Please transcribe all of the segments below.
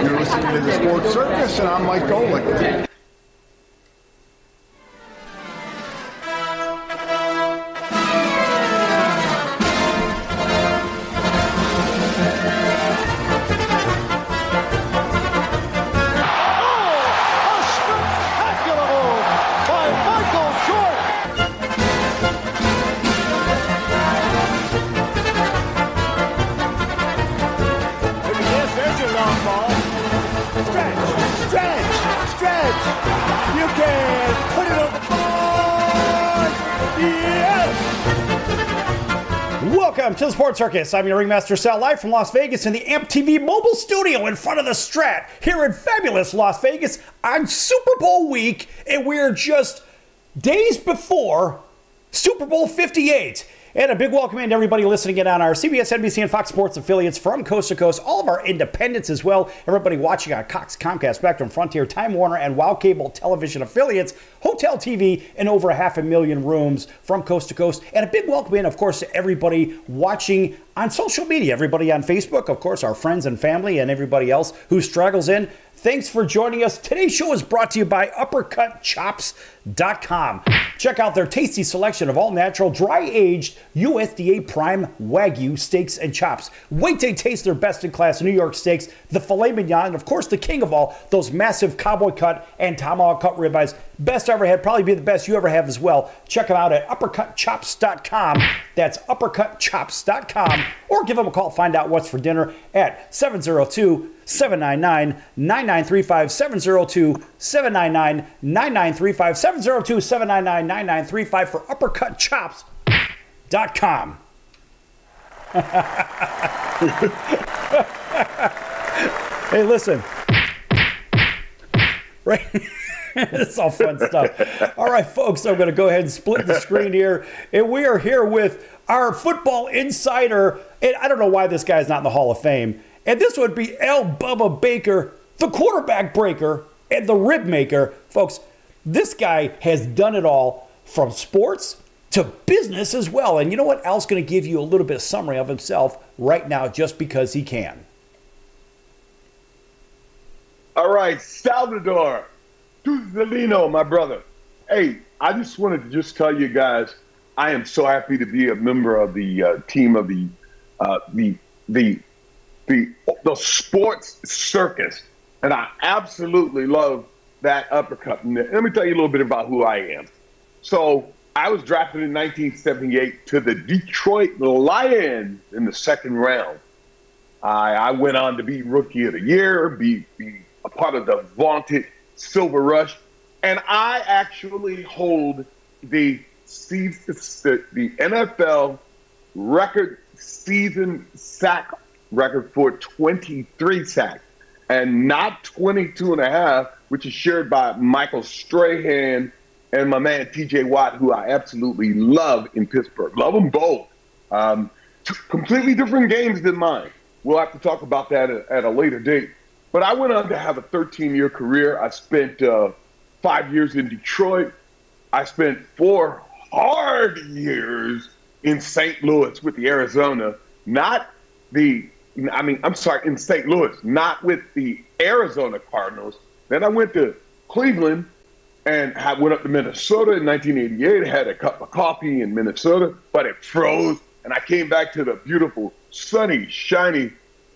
You're listening to the Sports Circus, and I'm Mike Golick. Welcome to the Sports Circus. I'm your Ringmaster Sal, live from Las Vegas in the AMP TV mobile studio in front of the Strat here in fabulous Las Vegas on Super Bowl week, and we're just days before Super Bowl 58. And a big welcome in to everybody listening in on our CBS, NBC, and Fox Sports affiliates from coast to coast, all of our independents as well, everybody watching on Cox, Comcast, Spectrum, Frontier, Time Warner, and WOW Cable television affiliates, Hotel TV, and over 500,000 rooms from coast to coast. And a big welcome in, of course, to everybody watching on social media, everybody on Facebook, of course, our friends and family, and everybody else who struggles in. Thanks for joining us. Today's show is brought to you by UppercutChops.com. Check out their tasty selection of all-natural, dry-aged USDA Prime Wagyu steaks and chops. Wait till you taste their best-in-class New York steaks, the filet mignon, and of course, the king of all, those massive cowboy cut and tomahawk cut ribeyes. Best ever had, probably be the best you ever have as well. Check them out at UppercutChops.com. That's UppercutChops.com. Or give them a call, find out what's for dinner at 702-799-9935, 702-799-9935, 702-799-9935 for UppercutChops.com. Hey, listen. Right? It's all fun stuff. All right, folks, I'm going to go ahead and split the screen here. And we are here with our football insider. And I don't know why this guy's not in the Hall of Fame. And this would be L. Bubba Baker, the quarterback breaker and the rib maker. Folks, this guy has done it all from sports to business as well. And you know what? Al's going to give you a little bit of summary of himself right now just because he can. All right, Salvador Tuzzolino, my brother. Hey, I just wanted to just tell you guys, I am so happy to be a member of the team of the Sports Circus, and I absolutely love that uppercut. And let me tell you a little bit about who I am. So I was drafted in 1978 to the Detroit Lions in the second round. I went on to be Rookie of the Year, be a part of the vaunted Silver Rush, and I actually hold the NFL record season sack record for 23 sacks, and not 22 and a half, which is shared by Michael Strahan and my man TJ Watt, who I absolutely love in Pittsburgh. Love them both. Completely different games than mine. We'll have to talk about that at a later date. But I went on to have a 13-year career. I spent 5 years in Detroit. I spent 4 hard years in St. Louis with the Arizona, in St. Louis, not with the Arizona Cardinals. Then I went to Cleveland and I went up to Minnesota in 1988. I had a cup of coffee in Minnesota, but it froze. And I came back to the beautiful, sunny, shiny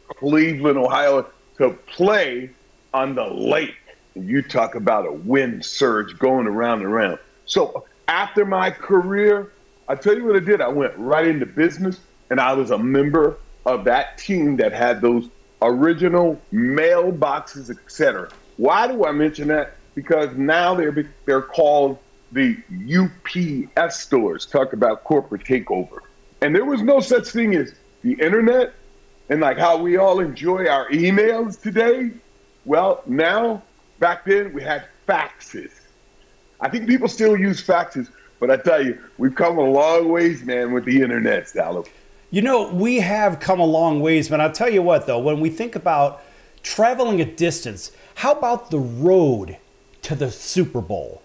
Cleveland, Ohio, to play on the lake. And you talk about a wind surge going around and around. So after my career, I tell you what I did. I went right into business, and I was a member of that team that had those original mailboxes, etc. Why do I mention that? Because now they're called the UPS stores. Talk about corporate takeover. And there was no such thing as the internet and like how we all enjoy our emails today. Well, now, back then, we had faxes. I think people still use faxes, but I tell you, we've come a long ways, man, with the internet, Salo. You know, we have come a long ways, but I'll tell you what, though, when we think about traveling a distance, how about the road to the Super Bowl?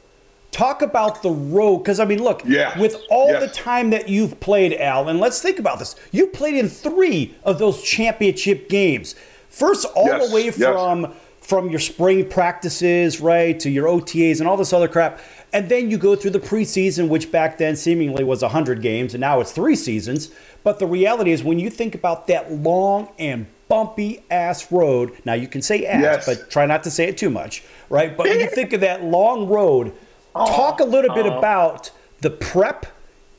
Talk about the road, because, I mean, look, with all the time that you've played, Al, and let's think about this. You played in 3 of those championship games. First, all the way from your spring practices, right, to your OTAs and all this other crap. And then you go through the preseason, which back then seemingly was 100 games, and now it's 3 seasons. But the reality is, when you think about that long and bumpy ass road, now you can say ass, but try not to say it too much, right? But when you think of that long road, talk a little bit about the prep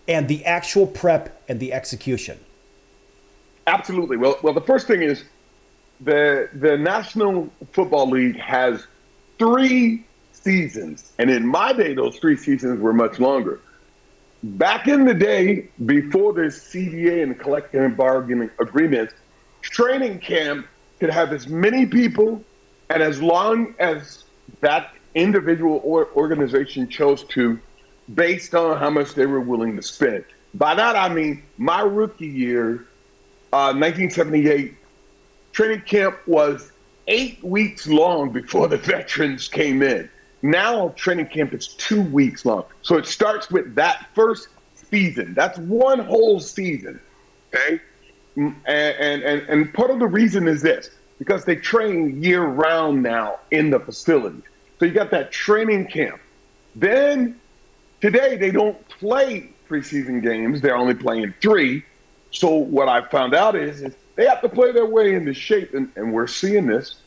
and the actual prep and the execution. Absolutely. Well, the first thing is the National Football League has 3 seasons. And in my day, those 3 seasons were much longer. Back in the day, before the CBA and collective bargaining agreements, training camp could have as many people and as long as that individual or organization chose to, based on how much they were willing to spend. By that, I mean my rookie year, 1978, training camp was 8 weeks long before the veterans came in. Now training camp is 2 weeks long. So it starts with that first season. That's one whole season, okay? And part of the reason is this, because they train year-round now in the facility. So you got that training camp. Then today they don't play preseason games. They're only playing 3. So what I found out is they have to play their way into shape, and we're seeing this.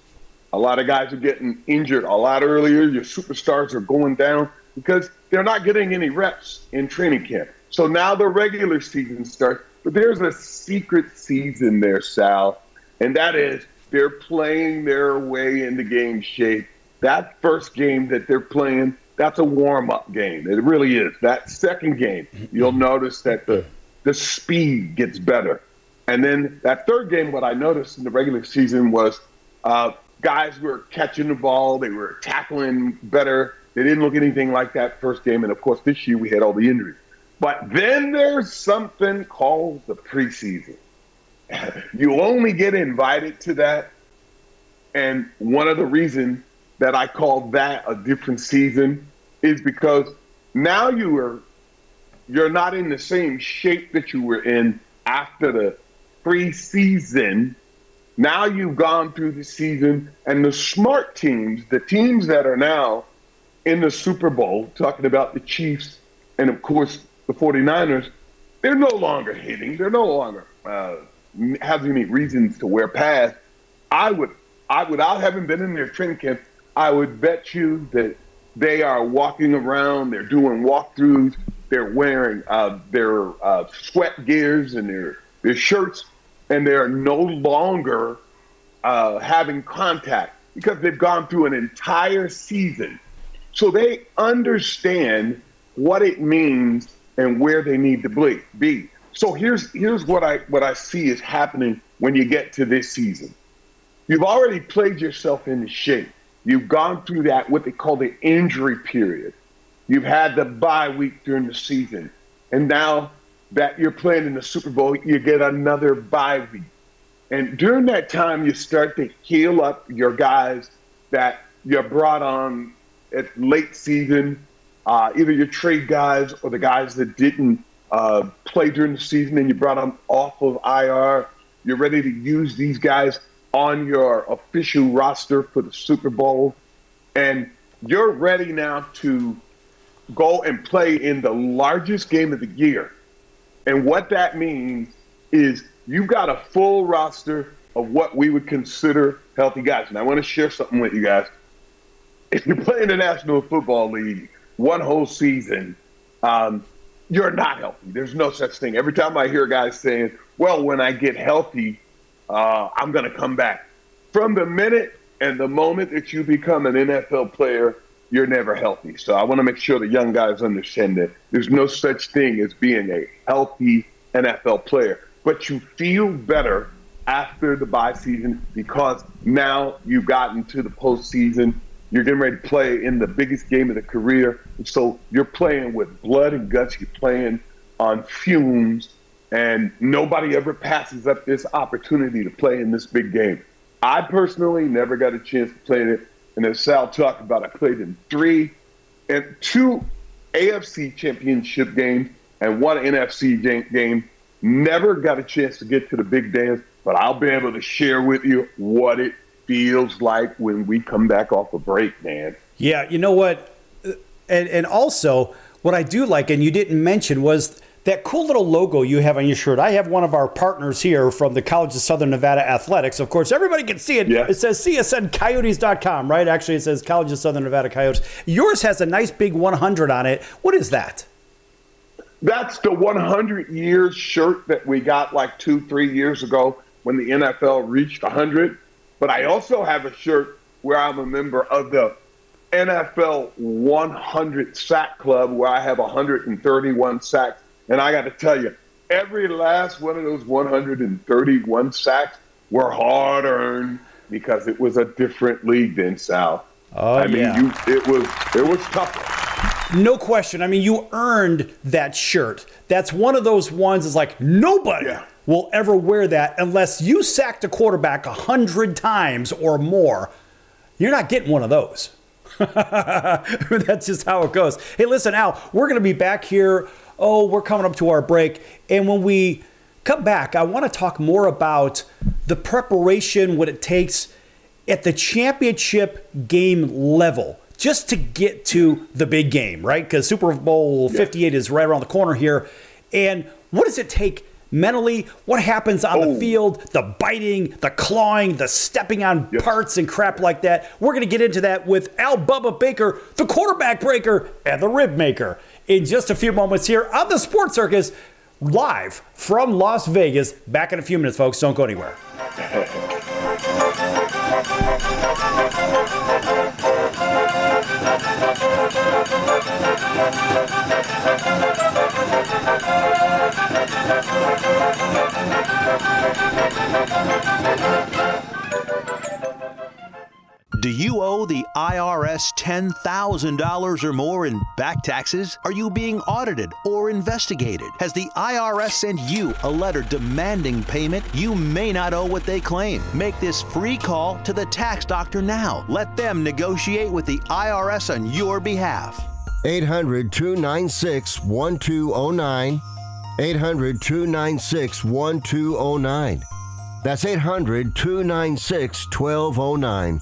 A lot of guys are getting injured a lot earlier. Your superstars are going down because they're not getting any reps in training camp. So now the regular season starts, but there's a secret season there, Sal, and that is they're playing their way into game shape. That first game that they're playing, that's a warm-up game. It really is. That second game, you'll notice that the speed gets better. And then that third game, what I noticed in the regular season was guys were catching the ball. They were tackling better. They didn't look anything like that first game. And, of course, this year we had all the injuries. But then there's something called the preseason. You only get invited to that. And one of the reasons that I call that a different season is because now you're not in the same shape that you were in after the preseason. Now you've gone through the season, and the smart teams, the teams that are now in the Super Bowl, talking about the Chiefs and, of course, the 49ers, they're no longer hitting. They're no longer having any reasons to wear pads. Without having been in their training camp, I would bet you that they are walking around, they're doing walkthroughs, they're wearing their sweat gears and their shirts, and they're no longer having contact because they've gone through an entire season. So they understand what it means and where they need to be. So here's what I see is happening when you get to this season. You've already played yourself into shape. You've gone through that, what they call the injury period. You've had the bye week during the season. And now that you're playing in the Super Bowl, you get another bye week. And during that time, you start to heal up your guys that you brought on at late season, either your trade guys or the guys that didn't play during the season and you brought them off of IR. You're ready to use these guys on your official roster for the Super Bowl. And you're ready now to go and play in the largest game of the year. And what that means is you've got a full roster of what we would consider healthy guys. And I want to share something with you guys. If you play in the National Football League one whole season, you're not healthy. There's no such thing. Every time I hear guys saying, well, when I get healthy, I'm going to come back. From the minute and the moment that you become an NFL player, you're never healthy. So I want to make sure the young guys understand that there's no such thing as being a healthy NFL player. But you feel better after the bye season because now you've gotten to the postseason. You're getting ready to play in the biggest game of the career. So you're playing with blood and guts. You're playing on fumes. And nobody ever passes up this opportunity to play in this big game. I personally never got a chance to play in it. And as Sal talked about, I played in 2 AFC championship games and 1 NFC game. Never got a chance to get to the big dance. but I'll be able to share with you what it feels like when we come back off a break, man. Yeah, you know what? And also, what I do like, and you didn't mention, was that cool little logo you have on your shirt. I have one of our partners here from the College of Southern Nevada Athletics. Of course, everybody can see it. Yeah. It says csncoyotes.com, right? Actually, it says College of Southern Nevada Coyotes. Yours has a nice big 100 on it. What is that? That's the 100 years shirt that we got like 2-3 years ago when the NFL reached 100. But I also have a shirt where I'm a member of the NFL 100 sack club, where I have 131 sacks. And I got to tell you, every last one of those 131 sacks were hard earned because it was a different league then, Sal. Oh, I mean, it was tough. No question. I mean, you earned that shirt. That's one of those ones that's like nobody will ever wear that unless you sacked a quarterback 100 times or more. You're not getting one of those. That's just how it goes. Hey, listen, Al, we're going to be back here. Oh, we're coming up to our break. And when we come back, I want to talk more about the preparation, what it takes at the championship game level just to get to the big game, right? Because Super Bowl 58 is right around the corner here. And what does it take mentally? What happens on the field? The biting, the clawing, the stepping on parts and crap like that. We're going to get into that with Al Bubba Baker, the quarterback breaker and the rib maker, in just a few moments here on the Sports Circus, live from Las Vegas. Back in a few minutes, folks. Don't go anywhere. Do you owe the IRS $10,000 or more in back taxes? Are you being audited or investigated? Has the IRS sent you a letter demanding payment? You may not owe what they claim. Make this free call to the tax doctor now. Let them negotiate with the IRS on your behalf. 800-296-1209. 800-296-1209. That's 800-296-1209.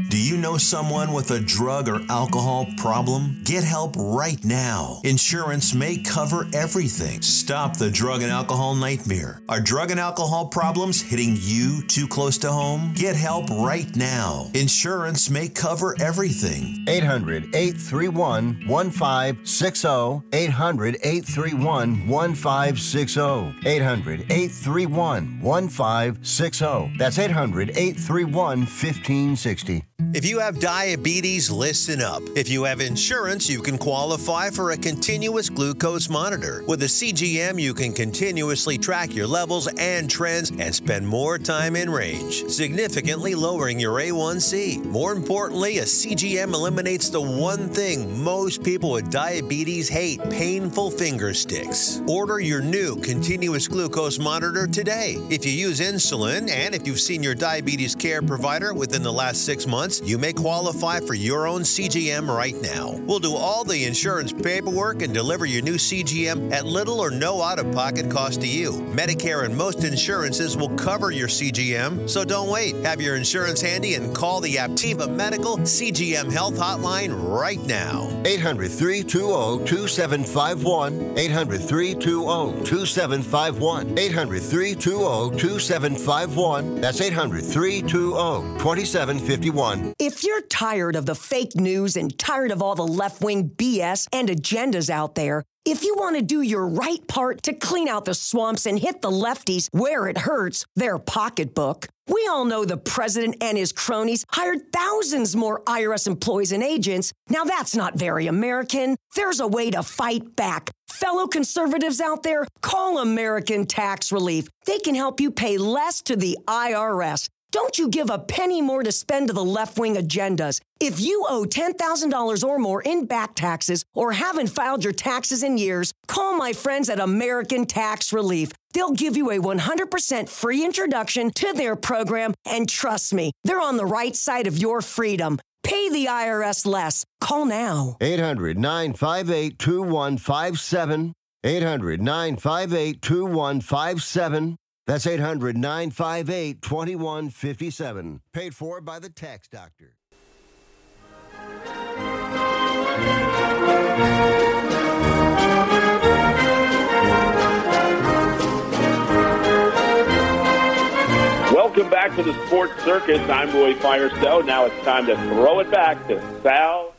Do you know someone with a drug or alcohol problem? Get help right now. Insurance may cover everything. Stop the drug and alcohol nightmare. Are drug and alcohol problems hitting you too close to home? Get help right now. Insurance may cover everything. 800-831-1560. 800-831-1560. 800-831-1560. That's 800-831-1560. If you have diabetes, listen up. If you have insurance, you can qualify for a continuous glucose monitor. With a CGM, you can continuously track your levels and trends and spend more time in range, significantly lowering your A1C. More importantly, a CGM eliminates the one thing most people with diabetes hate: painful finger sticks. Order your new continuous glucose monitor today. If you use insulin and if you've seen your diabetes care provider within the last 6 months, you may qualify for your own CGM right now. We'll do all the insurance paperwork and deliver your new CGM at little or no out-of-pocket cost to you. Medicare and most insurances will cover your CGM, so don't wait. Have your insurance handy and call the Aptiva Medical CGM Health Hotline right now. 800-320-2751. 800-320-2751. 800-320-2751. That's 800-320-2751. If you're tired of the fake news and tired of all the left-wing BS and agendas out there, if you want to do your right part to clean out the swamps and hit the lefties where it hurts, their pocketbook, we all know the president and his cronies hired thousands more IRS employees and agents. Now that's not very American. There's a way to fight back. Fellow conservatives out there, call American Tax Relief. They can help you pay less to the IRS. Don't you give a penny more to spend to the left-wing agendas. If you owe $10,000 or more in back taxes or haven't filed your taxes in years, call my friends at American Tax Relief. They'll give you a 100% free introduction to their program, and trust me, they're on the right side of your freedom. Pay the IRS less. Call now. 800-958-2157. 800-958-2157. That's 800-958-2157. Paid for by the Tax Doctor. Welcome back to the Sports Circus. I'm Roy Firestone. Now it's time to throw it back to Sal.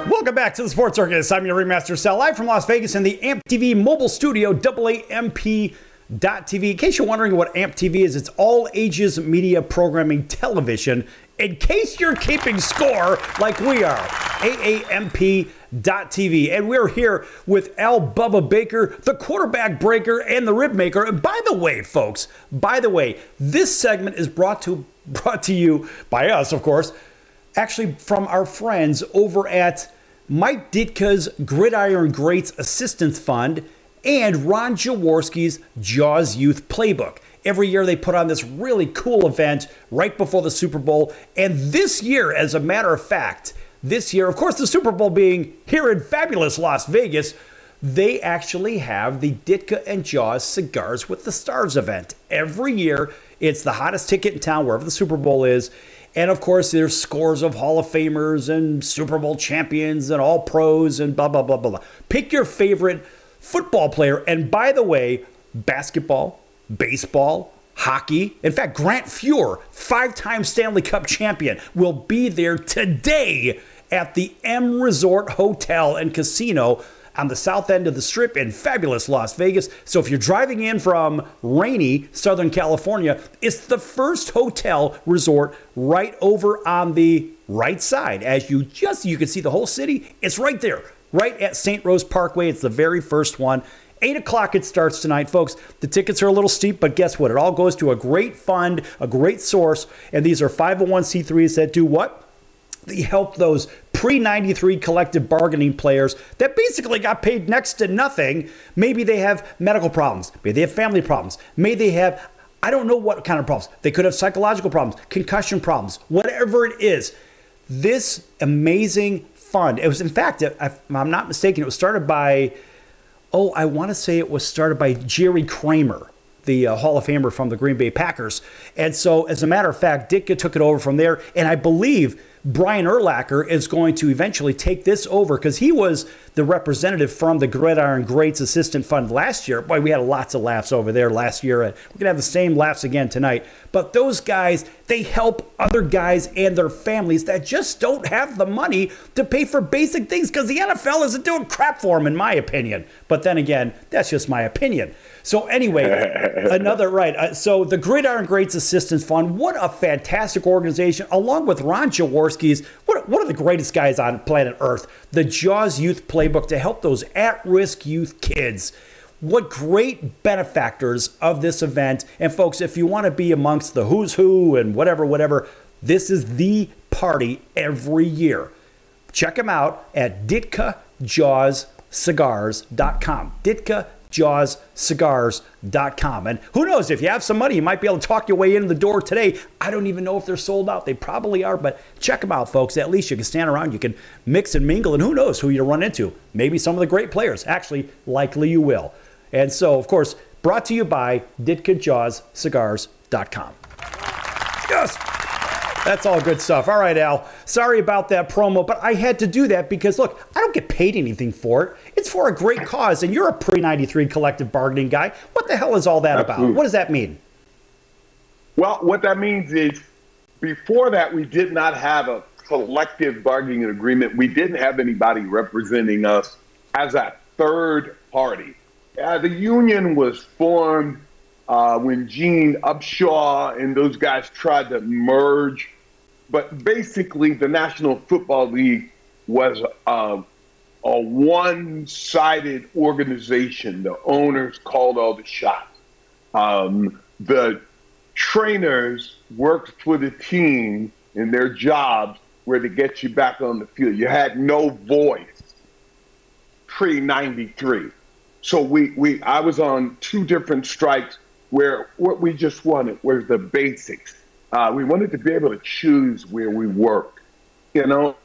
Welcome back to the Sports Circus. I'm your Ringmaster Sal, live from Las Vegas in the AMP TV mobile studio, AAMP.TV. In case you're wondering what AMP TV is, it's all ages media programming television. In case you're keeping score like we are, AAMP.TV. And we're here with Al Bubba Baker, the quarterback breaker and the rib maker. And by the way, folks, this segment is brought to you by us, of course, actually from our friends over at Mike Ditka's Gridiron Greats Assistance Fund and Ron Jaworski's Jaws Youth Playbook. Every year they put on this really cool event right before the Super Bowl. And this year, as a matter of fact, of course, the Super Bowl being here in fabulous Las Vegas, they actually have the Ditka and Jaws Cigars with the Stars event. Every year, it's the hottest ticket in town, wherever the Super Bowl is. And of course, there's scores of Hall of Famers and Super Bowl champions and all pros and blah, blah, blah, blah, blah. Pick your favorite football player. And by the way, basketball, baseball, hockey. In fact, Grant Fuhr, 5-time Stanley Cup champion, will be there today at the M Resort Hotel and Casino on the south end of the Strip in fabulous Las Vegas. So if you're driving in from rainy Southern California, it's the first hotel resort right over on the right side. As you can see the whole city. It's right there, right at St. Rose Parkway. It's the very first one. 8 o'clock it starts tonight, folks. The tickets are a little steep, but guess what? It all goes to a great fund, a great source, and these are 501c3s that do what? They help those pre-93 collective bargaining players that basically got paid next to nothing. Maybe they have medical problems. Maybe they have family problems. Maybe they have, I don't know what kind of problems. They could have psychological problems, concussion problems, whatever it is. This amazing fund, it was, in fact, if I'm not mistaken, it was started by, I want to say it was started by Jerry Kramer, the Hall of Famer from the Green Bay Packers. And so, as a matter of fact, Ditka took it over from there. And I believe Brian Urlacher is going to eventually take this over because he was the representative from the Gridiron Greats Assistant Fund last year. Boy, we had lots of laughs over there last year. We're going to have the same laughs again tonight. But those guys, they help other guys and their families that just don't have the money to pay for basic things because the NFL isn't doing crap for them, in my opinion. But then again, that's just my opinion. So anyway, so the Gridiron Greats Assistance Fund, what a fantastic organization, along with Ron Jaworski's, one of the greatest guys on planet Earth, the Jaws Youth Playbook to help those at-risk youth kids. What great benefactors of this event. And folks, if you want to be amongst the who's who and whatever, this is the party every year. Check them out at DitkaJawsCigars.com. DitkaJawsCigars.com. And who knows, if you have some money, you might be able to talk your way in the door today. I don't even know if they're sold out. They probably are, but check them out, folks. At least you can stand around, you can mix and mingle, and who knows who you run into. Maybe some of the great players. Actually, likely you will. And so, of course, brought to you by DitkaJawsCigars.com. Yes! That's all good stuff. All right, Al. Sorry about that promo, but I had to do that because, look, I don't get paid anything for it. It's for a great cause, and you're a pre-93 collective bargaining guy. What the hell is all that about? What does that mean? Well, what that means is before that, we did not have a collective bargaining agreement. We didn't have anybody representing us as a third party. The union was formed when Gene Upshaw and those guys tried to merge. But basically, the National Football League was a one-sided organization. The owners called all the shots. The trainers worked for the team in their jobs were to get you back on the field. You had no voice pre-93. So I was on two different strikes where what we just wanted was the basics. We wanted to be able to choose where we worked.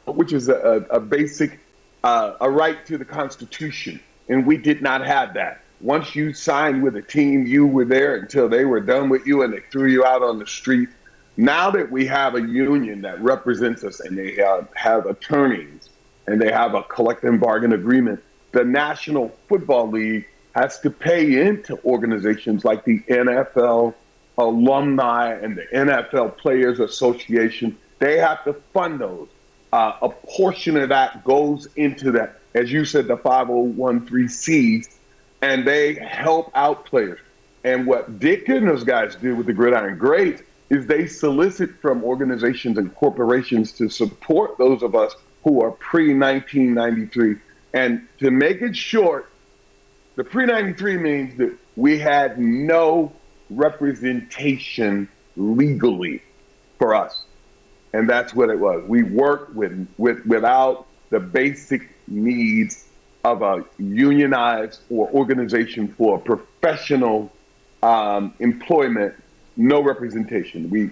which is a basic a right to the Constitution. And we did not have that. Once you signed with a team, you were there until they were done with you and they threw you out on the street. Now that we have a union that represents us and they have attorneys and they have a collective bargain agreement, the National Football League has to pay into organizations like the NFL Alumni and the NFL Players Association. They have to fund those. A portion of that goes into that, as you said, the 501(c)(3)s, and they help out players. And what Ditka and those guys do with the Gridiron Greats is they solicit from organizations and corporations to support those of us who are pre-1993. And to make it short, the pre-93 means that we had no representation legally for us. And that's what it was. We worked without the basic needs of a unionized or organization for professional employment, no representation. We,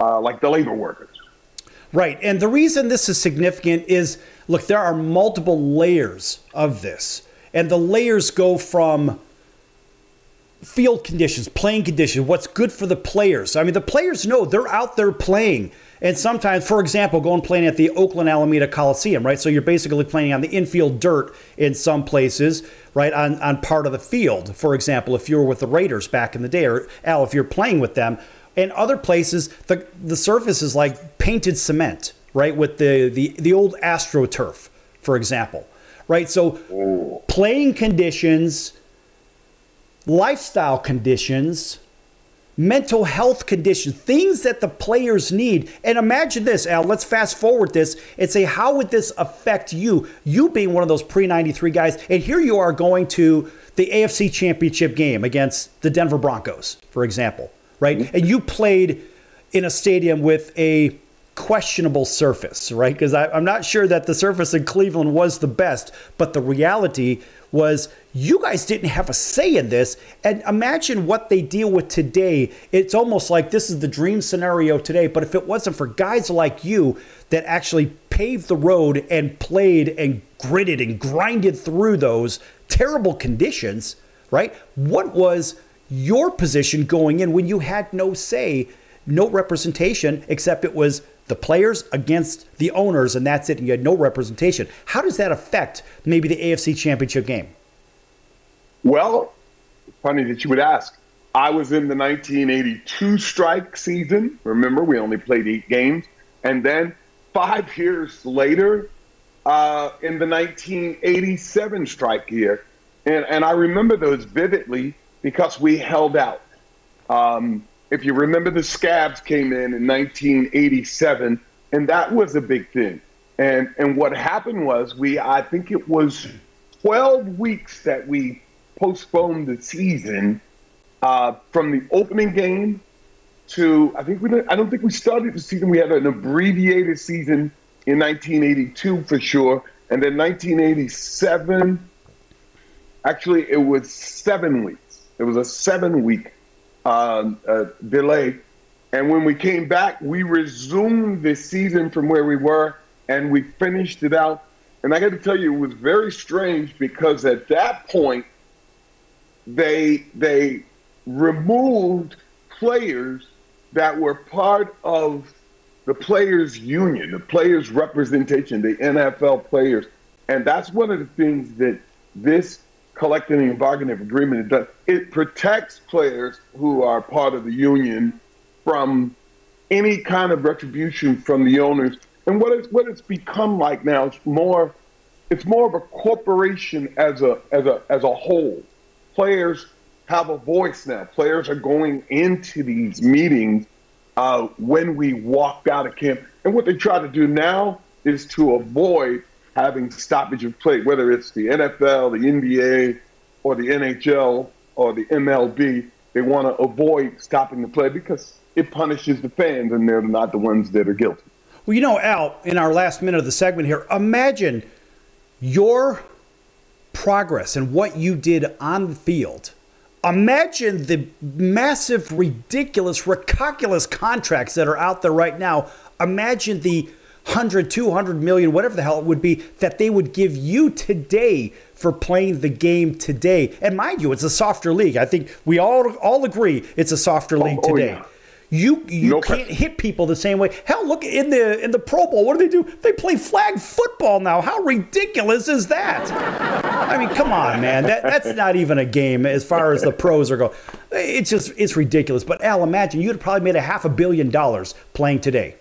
like the labor workers. Right. And the reason this is significant is, look, there are multiple layers of this. And the layers go from field conditions, playing conditions, what's good for the players. I mean, the players know they're out there playing. And sometimes, for example, going playing at the Oakland Alameda Coliseum, right? So you're basically playing on the infield dirt in some places, right, on part of the field. For example, if you were with the Raiders back in the day, or Al, if you're playing with them. In other places, the surface is like painted cement, right, with the old AstroTurf, for example, right? So playing conditions, lifestyle conditions, mental health conditions, things that the players need. And imagine this, Al, let's fast forward this and say, how would this affect you? You being one of those pre-93 guys, and here you are going to the AFC Championship game against the Denver Broncos, for example, right? Mm-hmm. And you played in a stadium with a questionable surface, right? Because I'm not sure that the surface in Cleveland was the best, but the reality was you guys didn't have a say in this. And imagine what they deal with today. It's almost like this is the dream scenario today, but if it wasn't for guys like you that actually paved the road and played and gritted and grinded through those terrible conditions, right? What was your position going in when you had no say, no representation, except it was the players against the owners, and that's it, and you had no representation? How does that affect maybe the AFC Championship game? Well, funny that you would ask. I was in the 1982 strike season. Remember, we only played 8 games. And then 5 years later, in the 1987 strike year. And I remember those vividly because we held out. If you remember, the Scabs came in 1987, and that was a big thing. And what happened was I think it was 12 weeks that we postponed the season from the opening game to, I don't think we started the season. We had an abbreviated season in 1982 for sure. And then 1987, actually it was 7 weeks. It was a 7-week delay. And when we came back, we resumed the season from where we were, and we finished it out. And I got to tell you, it was very strange because at that point, they removed players that were part of the players' union, the players' representation, the NFL players. And that's one of the things that this collective and bargaining agreement does. It protects players who are part of the union from any kind of retribution from the owners. And what it's become like now, it's more of a corporation as a whole. Players have a voice now. Players are going into these meetings when we walked out of camp. And what they try to do now is to avoid having stoppage of play, whether it's the NFL, the NBA, or the NHL, or the MLB. They want to avoid stopping the play because it punishes the fans, and they're not the ones that are guilty. Well, Al, in our last minute of the segment here, imagine your progress and what you did on the field. Imagine the massive, ridiculous, recalculous contracts that are out there right now. Imagine the 100, 200 million, whatever the hell it would be, that they would give you today for playing the game today. And mind you, it's a softer league. I think we all agree it's a softer league today. Yeah. You can't hit people the same way. Hell, look in the Pro Bowl. What do? They play flag football now. How ridiculous is that? I mean, come on, man. That's not even a game as far as the pros are going. It's ridiculous. But Al, imagine you'd have probably made $500 million playing today.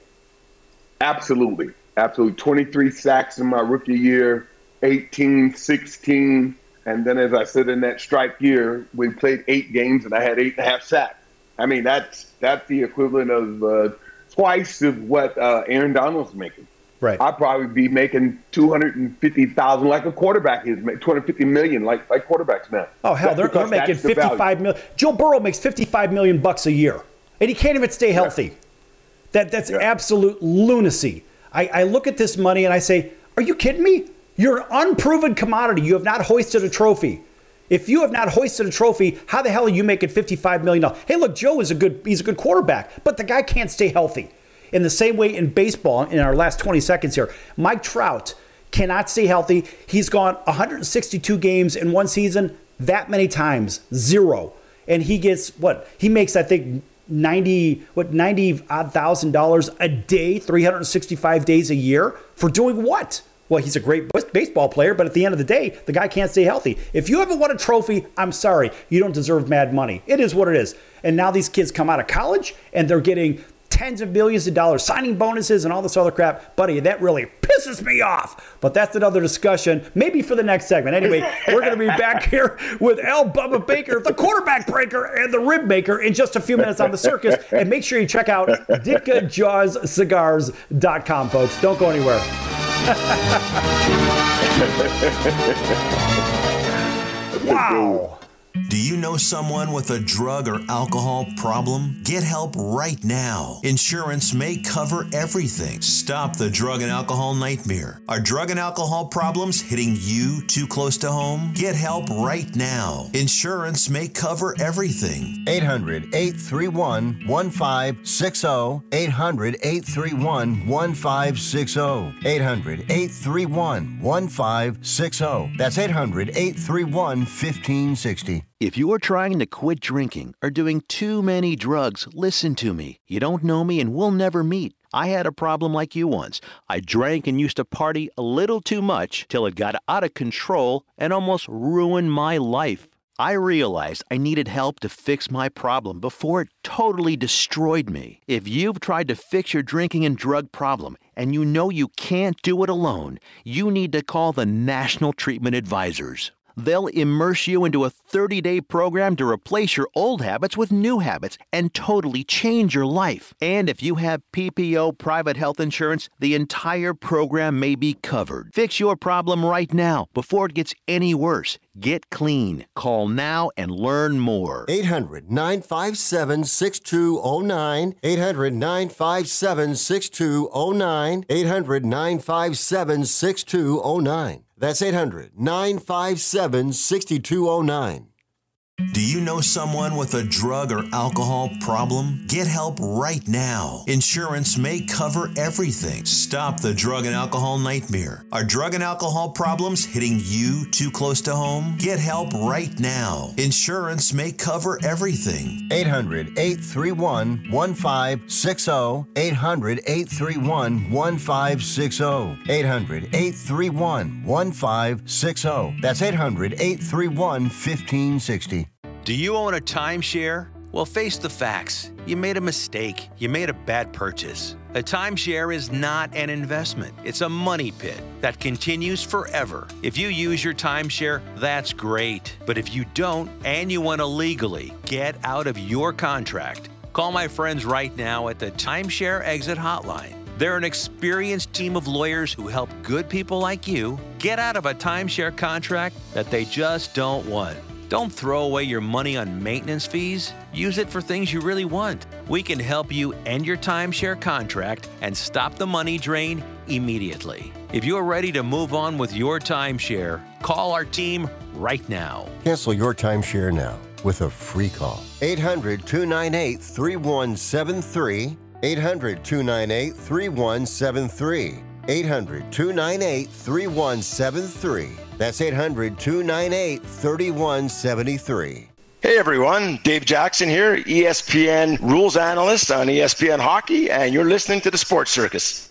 Absolutely. 23 sacks in my rookie year, 18, 16. And then, as I said, in that strike year, we played 8 games and I had 8.5 sacks. I mean, that's the equivalent of twice of what Aaron Donald's making. Right. I'd probably be making $250,000 like a quarterback is, $250 million like quarterbacks now. Oh hell, they're making $55 million. Joe Burrow makes $55 million bucks a year, and he can't even stay healthy. Yeah. That's absolute lunacy. I look at this money and I say, are you kidding me? You're an unproven commodity. You have not hoisted a trophy. If you have not hoisted a trophy, how the hell are you making $55 million? Hey, look, Joe is he's a good quarterback, but the guy can't stay healthy. In the same way in baseball, in our last 20 seconds here, Mike Trout cannot stay healthy. He's gone 162 games in one season, that many times, 0. And he gets what? He makes, I think, $90,000 a day, 365 days a year for doing what? Well, he's a great baseball player, but at the end of the day, the guy can't stay healthy. If you haven't won a trophy, I'm sorry, you don't deserve mad money. It is what it is. And now these kids come out of college and they're getting tens of millions of dollars, signing bonuses and all this other crap. Buddy, that really pisses me off. But that's another discussion, maybe for the next segment. Anyway, we're going to be back here with Al Bubba Baker, the quarterback breaker and the rib maker in just a few minutes on the circus. And make sure you check out DitkaJawsCigars.com, folks. Don't go anywhere. Wow. Do you know someone with a drug or alcohol problem? Get help right now. Insurance may cover everything. Stop the drug and alcohol nightmare. Are drug and alcohol problems hitting you too close to home? Get help right now. Insurance may cover everything. 800-831-1560. 800-831-1560. 800-831-1560. That's 800-831-1560. If you're trying to quit drinking or doing too many drugs, listen to me. You don't know me and we'll never meet. I had a problem like you once. I drank and used to party a little too much till it got out of control and almost ruined my life. I realized I needed help to fix my problem before it totally destroyed me. If you've tried to fix your drinking and drug problem and you know you can't do it alone, you need to call the National Treatment Advisors. They'll immerse you into a 30-day program to replace your old habits with new habits and totally change your life. And if you have PPO private health insurance, the entire program may be covered. Fix your problem right now before it gets any worse. Get clean. Call now and learn more. 800-957-6209. 800-957-6209. 800-957-6209. That's 800-957-6209. Do you know someone with a drug or alcohol problem? Get help right now. Insurance may cover everything. Stop the drug and alcohol nightmare. Are drug and alcohol problems hitting you too close to home? Get help right now. Insurance may cover everything. 800-831-1560. 800-831-1560. 800-831-1560. That's 800-831-1560. Do you own a timeshare? Well, face the facts. You made a mistake. You made a bad purchase. A timeshare is not an investment. It's a money pit that continues forever. If you use your timeshare, that's great. But if you don't and you want to legally get out of your contract, call my friends right now at the Timeshare Exit Hotline. They're an experienced team of lawyers who help good people like you get out of a timeshare contract that they just don't want. Don't throw away your money on maintenance fees. Use it for things you really want. We can help you end your timeshare contract and stop the money drain immediately. If you're ready to move on with your timeshare, call our team right now. Cancel your timeshare now with a free call. 800-298-3173. 800-298-3173. 800-298-3173. That's 800-298-3173. Hey everyone, Dave Jackson here, ESPN rules analyst on ESPN Hockey, and you're listening to the Sports Circus.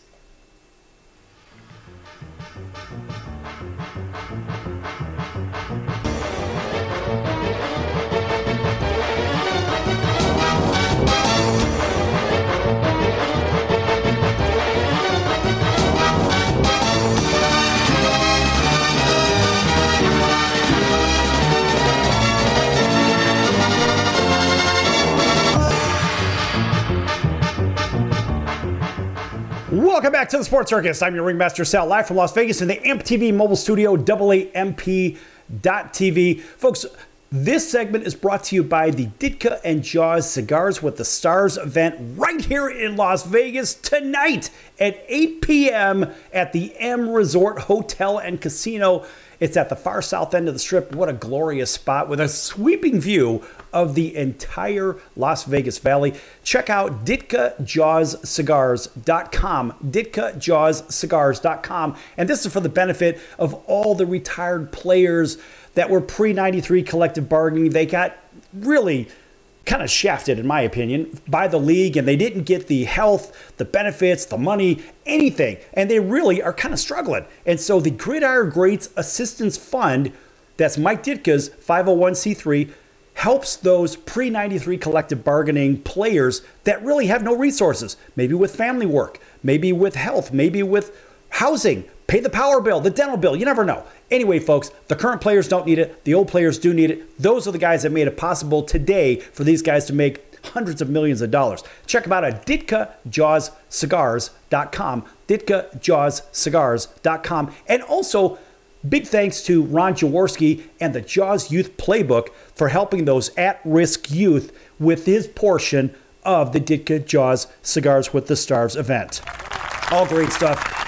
Welcome back to the Sports Circus. I'm your Ringmaster Sal, live from Las Vegas in the AMP-TV mobile studio, AAMP.TV. Folks, this segment is brought to you by the Ditka Jaws Cigars with the Stars event right here in Las Vegas tonight at 8 p.m. at the M Resort Hotel and Casino. It's at the far south end of the Strip. What a glorious spot with a sweeping view of the entire Las Vegas Valley. Check out DitkaJawsCigars.com, DitkaJawsCigars.com. And this is for the benefit of all the retired players that were pre-93 collective bargaining. They got really kind of shafted, in my opinion, by the league, and they didn't get the health, the benefits, the money, anything, and they really are kind of struggling. And so the Gridiron Greats Assistance Fund, that's Mike Ditka's 501c3, helps those pre-93 collective bargaining players that really have no resources, maybe with family work, maybe with health, maybe with housing, pay the power bill, the dental bill, you never know. Anyway, folks, the current players don't need it. The old players do need it. Those are the guys that made it possible today for these guys to make hundreds of millions of dollars. Check them out at DitkaJawsCigars.com, DitkaJawsCigars.com. And also, big thanks to Ron Jaworski and the Jaws Youth Playbook for helping those at-risk youth with his portion of the Ditka Jaws Cigars with the Stars event. All great stuff.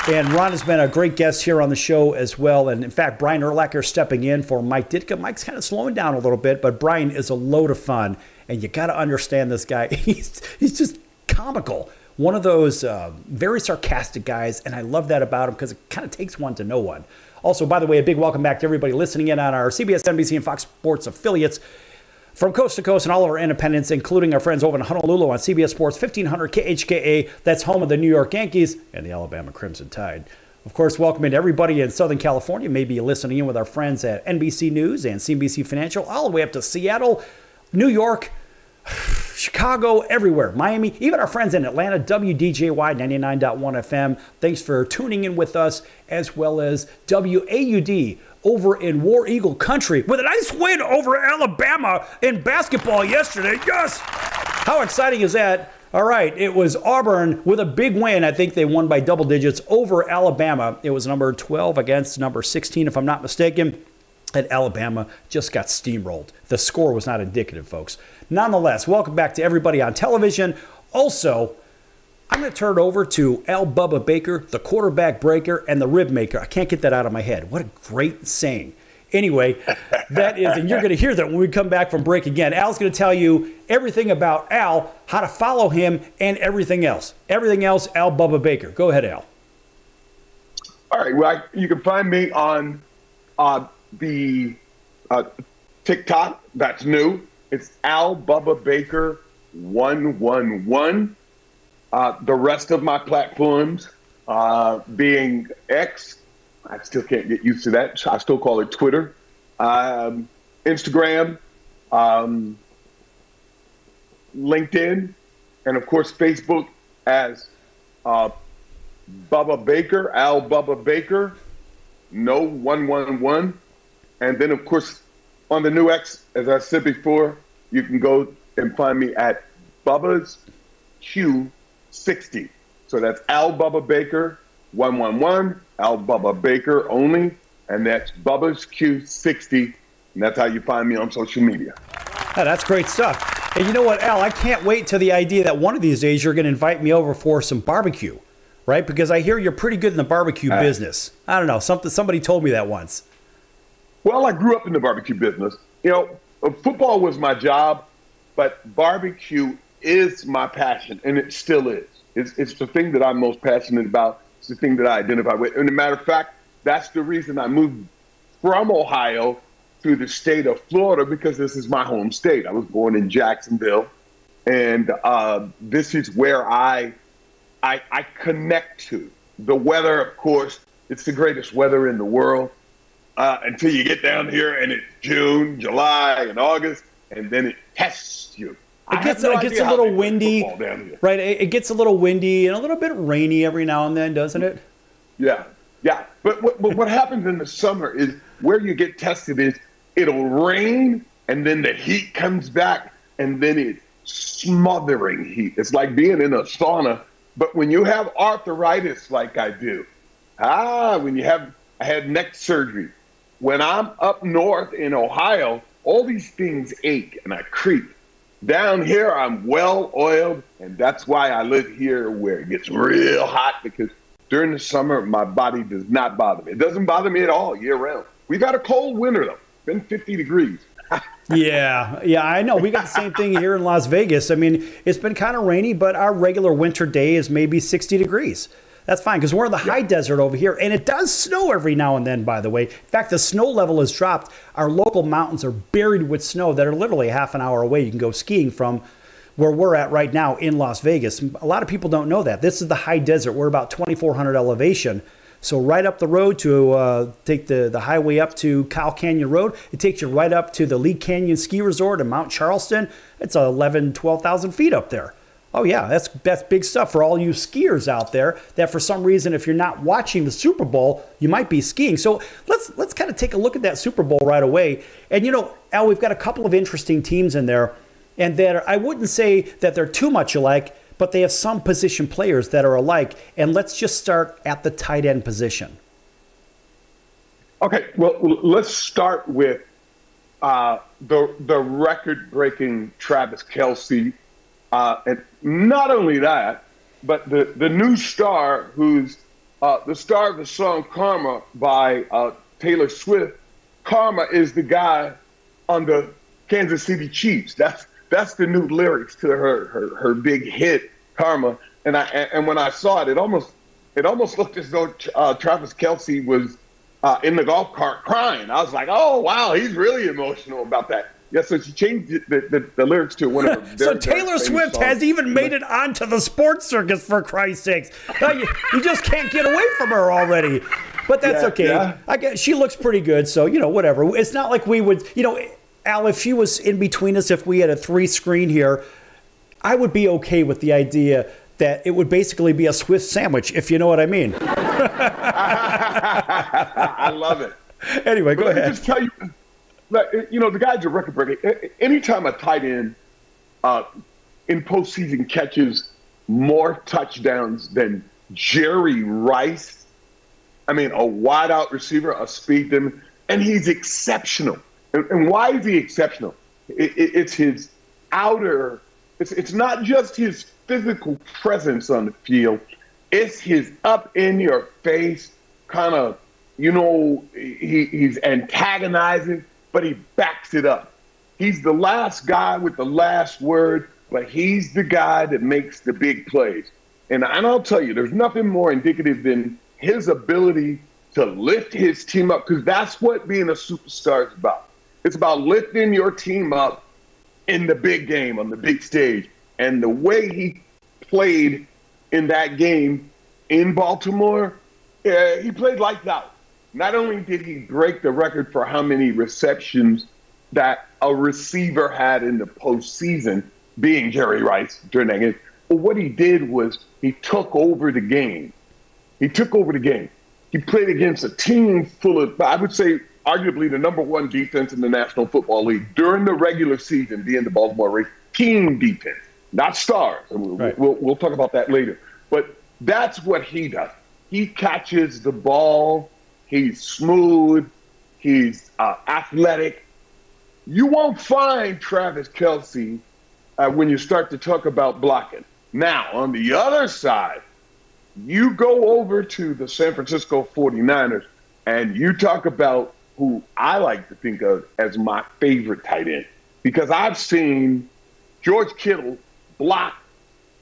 And Ron has been a great guest here on the show as well. And in fact, Brian Urlacher stepping in for Mike Ditka. Mike's kind of slowing down a little bit, but Brian is a load of fun. And you got to understand this guy. He's just comical. One of those very sarcastic guys. And I love that about him because it kind of takes one to know one. Also, by the way, a big welcome back to everybody listening in on our CBS, NBC, and Fox Sports affiliates from coast to coast and all of our independents, including our friends over in Honolulu on CBS Sports 1500 KHKA. That's home of the New York Yankees and the Alabama Crimson Tide. Of course, welcoming everybody in Southern California, maybe listening in with our friends at NBC News and CNBC Financial, all the way up to Seattle, New York, Chicago, everywhere, Miami, even our friends in Atlanta, WDJY 99.1 FM. Thanks for tuning in with us, as well as WAUD over in War Eagle country with a nice win over Alabama in basketball yesterday. Yes! How exciting is that? All right, it was Auburn with a big win. I think they won by double digits over Alabama. It was number 12 against number 16, if I'm not mistaken. And Alabama just got steamrolled. The score was not indicative, folks. Nonetheless, welcome back to everybody on television. Also, I'm going to turn it over to Al Bubba Baker, the quarterback breaker and the rib maker. I can't get that out of my head. What a great saying. Anyway, that is, and you're going to hear that when we come back from break again. Al's going to tell you everything about Al, how to follow him, and everything else. Everything else, Al Bubba Baker. Go ahead, Al. All right. Well, you can find me on the TikTok. That's new. It's Al Bubba Baker 111. The rest of my platforms being X, I still can't get used to that. I still call it Twitter, Instagram, LinkedIn, and of course Facebook as Bubba Baker, Al Bubba Baker, no 111. And then of course on the new X, as I said before, you can go and find me at Bubba's Q60. So that's Al Bubba Baker 111, Al Bubba Baker only, and that's Bubba's Q60, and that's how you find me on social media. Oh, that's great stuff. And you know what, Al, I can't wait till the idea that one of these days you're going to invite me over for some barbecue, right? Because I hear you're pretty good in the barbecue business. I don't know, somebody told me that once. Well, I grew up in the barbecue business. You know, football was my job, but barbecue is my passion, and it still is. It's the thing that I'm most passionate about. It's the thing that I identify with. And as a matter of fact, that's the reason I moved from Ohio to the state of Florida, because this is my home state. I was born in Jacksonville, and this is where I connect to. The weather, of course, it's the greatest weather in the world until you get down here and it's June, July, and August, and then it tests you. It gets a little windy, right? It gets a little windy and a little bit rainy every now and then, doesn't it? Yeah. But what happens in the summer is where you get tested is it'll rain and then the heat comes back and then it's smothering heat. It's like being in a sauna. But when you have arthritis like I do, I had neck surgery. When I'm up north in Ohio, all these things ache and I creep. Down here, I'm well oiled, and that's why I live here where it gets real hot, because during the summer, my body does not bother me. It doesn't bother me at all year round. We've had a cold winter, though. It's been 50 degrees. Yeah, I know. We got the same thing here in Las Vegas. I mean, it's been kind of rainy, but our regular winter day is maybe 60 degrees. That's fine, because we're in the high desert over here, and it does snow every now and then, by the way. In fact, the snow level has dropped. Our local mountains are buried with snow that are literally half an hour away. You can go skiing from where we're at right now in Las Vegas. A lot of people don't know that. This is the high desert. We're about 2,400 elevation. So right up the road to take the highway up to Cow Canyon Road, it takes you right up to the Lee Canyon Ski Resort in Mount Charleston. It's 11,000, 12,000 feet up there. Oh, yeah, that's big stuff for all you skiers out there that for some reason, if you're not watching the Super Bowl, you might be skiing. So let's kind of take a look at that Super Bowl right away. And, you know, Al, we've got a couple of interesting teams in there, and that I wouldn't say that they're too much alike, but they have some position players that are alike. And let's just start at the tight end position. Okay, well, let's start with the record-breaking Travis Kelce. And not only that, but the new star who's the star of the song Karma by Taylor Swift. Karma is the guy on the Kansas City Chiefs. That's the new lyrics to her big hit, Karma. And when I saw it, it almost looked as though Travis Kelce was in the golf cart crying. I was like, oh, wow, he's really emotional about that. Yeah, so she changed the lyrics to one of her So Taylor Swift has even made it onto the Sports Circus, for Christ's sakes. You just can't get away from her already. But that's okay. Yeah. I guess she looks pretty good, so, you know, whatever. It's not like we would, you know, Al, if she was in between us, if we had a 3-screen here, I would be okay with the idea that it would basically be a Swiss sandwich, if you know what I mean. I love it. Anyway, go ahead. Let me just tell you. You know, the guy's a record breaker. Anytime a tight end in postseason catches more touchdowns than Jerry Rice, I mean, a wide-out receiver, a speed demon, and he's exceptional. And why is he exceptional? It's his outer – it's not just his physical presence on the field. It's his up-in-your-face kind of, you know, he's antagonizing, but he backs it up. He's the last guy with the last word, but he's the guy that makes the big plays. And I'll tell you, there's nothing more indicative than his ability to lift his team up, because that's what being a superstar is about. It's about lifting your team up in the big game, on the big stage. And the way he played in that game in Baltimore, he played lights out. Not only did he break the record for how many receptions that a receiver had in the postseason, being Jerry Rice during that game, but what he did was he took over the game. He took over the game. He played against a team full of, I would say, arguably the #1 defense in the National Football League during the regular season, being the Baltimore Ravens. Team defense, not stars. And we'll talk about that later. But that's what he does. He catches the ball. He's smooth. He's athletic. You won't find Travis Kelce when you start to talk about blocking. Now, on the other side, you go over to the San Francisco 49ers and you talk about who I like to think of as my favorite tight end, because I've seen George Kittle block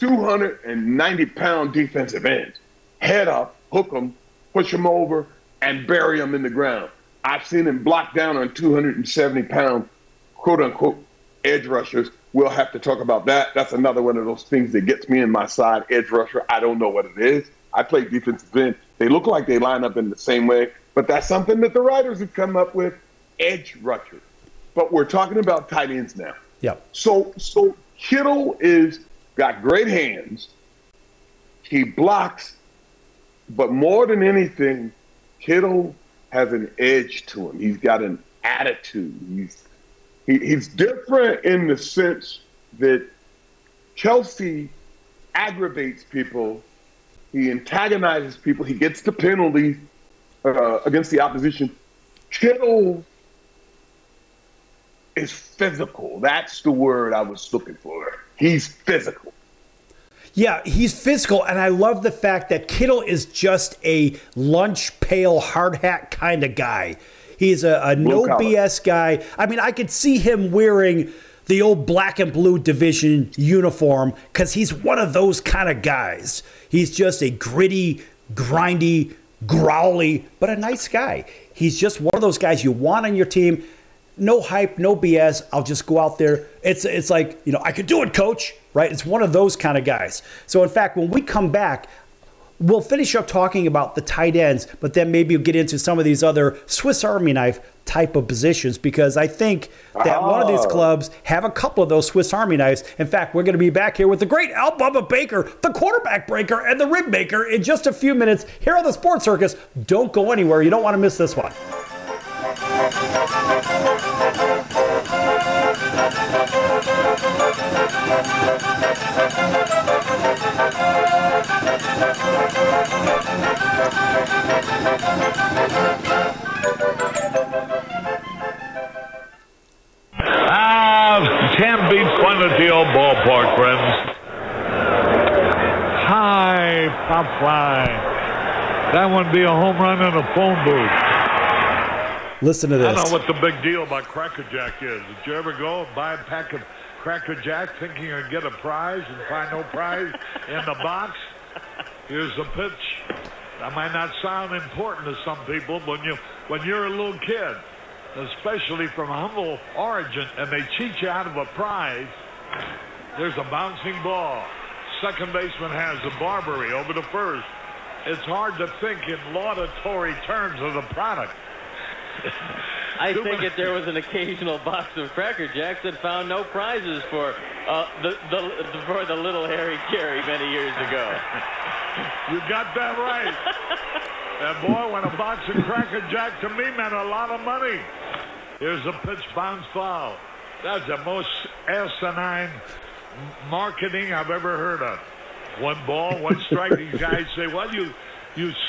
290-pound defensive ends. Head up, hook them, push them over, and bury them in the ground. I've seen him block down on 270-pound, quote-unquote, edge rushers. We'll have to talk about that. That's another one of those things that gets me in my side, edge rusher. I don't know what it is. I play defensive end. They look like they line up in the same way, but that's something that the writers have come up with, edge rusher. But we're talking about tight ends now. Yeah. So Kittle got great hands. He blocks, but more than anything, Kittle has an edge to him. He's got an attitude. He's different in the sense that Kelsey aggravates people. He antagonizes people. He gets the penalties against the opposition. Kittle is physical. That's the word I was looking for. He's physical. Yeah, he's physical, and I love the fact that Kittle is just a lunch pail, hard hat kind of guy. He's a no BS guy. I mean, I could see him wearing the old black and blue division uniform because he's one of those kind of guys. He's just a gritty, grindy, growly, but a nice guy. He's just one of those guys you want on your team. No hype, no BS. I'll just go out there. It's like, I could do it, coach, right? It's one of those kind of guys. So, in fact, when we come back, we'll finish up talking about the tight ends, but then maybe we'll get into some of these other Swiss Army knife type of positions because I think that one of these clubs have a couple of those Swiss Army knives. In fact, we're going to be back here with the great Al Bubba Baker, the quarterback breaker, and the rib maker in just a few minutes here on the Sports Circus. Don't go anywhere. You don't want to miss this one. Can't beat fun at the old ballpark, friends. Hi, pop fly. That would be a home run in a phone booth. Listen to this. I don't know what the big deal about Cracker Jack is. Did you ever go and buy a pack of Cracker Jack thinking you'd get a prize and find no prize in the box? Here's the pitch. That might not sound important to some people, but when you're a little kid, especially from humble origin, and they cheat you out of a prize, there's a bouncing ball. Second baseman has the Barbary over to first. It's hard to think in laudatory terms of the product. I think if there was an occasional box of Cracker Jacks that found no prizes for the little Harry Carey many years ago. You got that right. And boy, when a box of Cracker Jack to me meant a lot of money. Here's a pitch, bounce foul. That's the most asinine marketing I've ever heard of. One ball, one strike. These guys say, well, you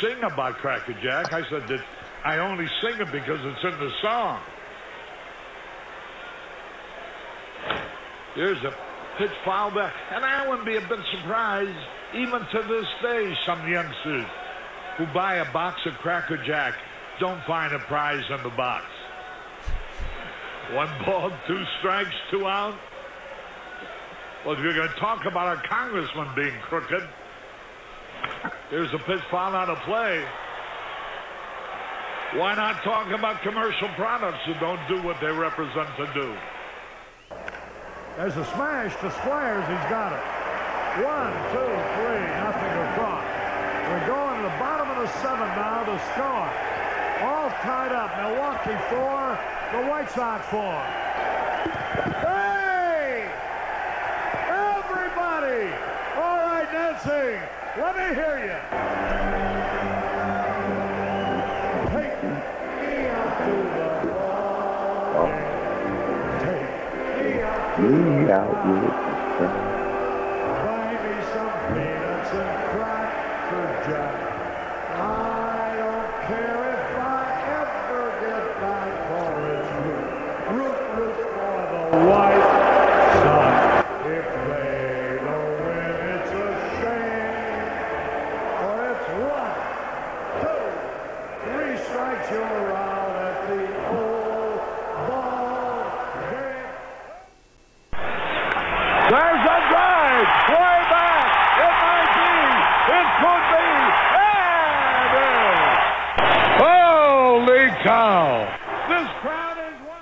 sing about Cracker Jack. I said that I only sing it because it's in the song. Here's a pitch foul back. And I wouldn't be a bit surprised, even to this day, some youngsters who buy a box of Cracker Jack don't find a prize in the box. One ball, two strikes, 2 out. Well, if you're going to talk about a congressman being crooked, here's a pitch foul out of play. Why not talk about commercial products who don't do what they represent to do? There's a smash to Squires. He's got it. 1, 2, 3, nothing across. We're going to the bottom of the 7th now to score. All tied up. Milwaukee 4, the White Sox 4. Hey! Everybody! All right, Nancy, let me hear you. Take me out to the ball. Take me out to the ball. Buy me some peanuts and Cracker Jack. I don't care if I ever get back for its root for the White Sox. If they don't win, it's a shame. Or it's 1, 2, 3 strikes, you're out at the old ball game. There's a Sal. This crowd is wild.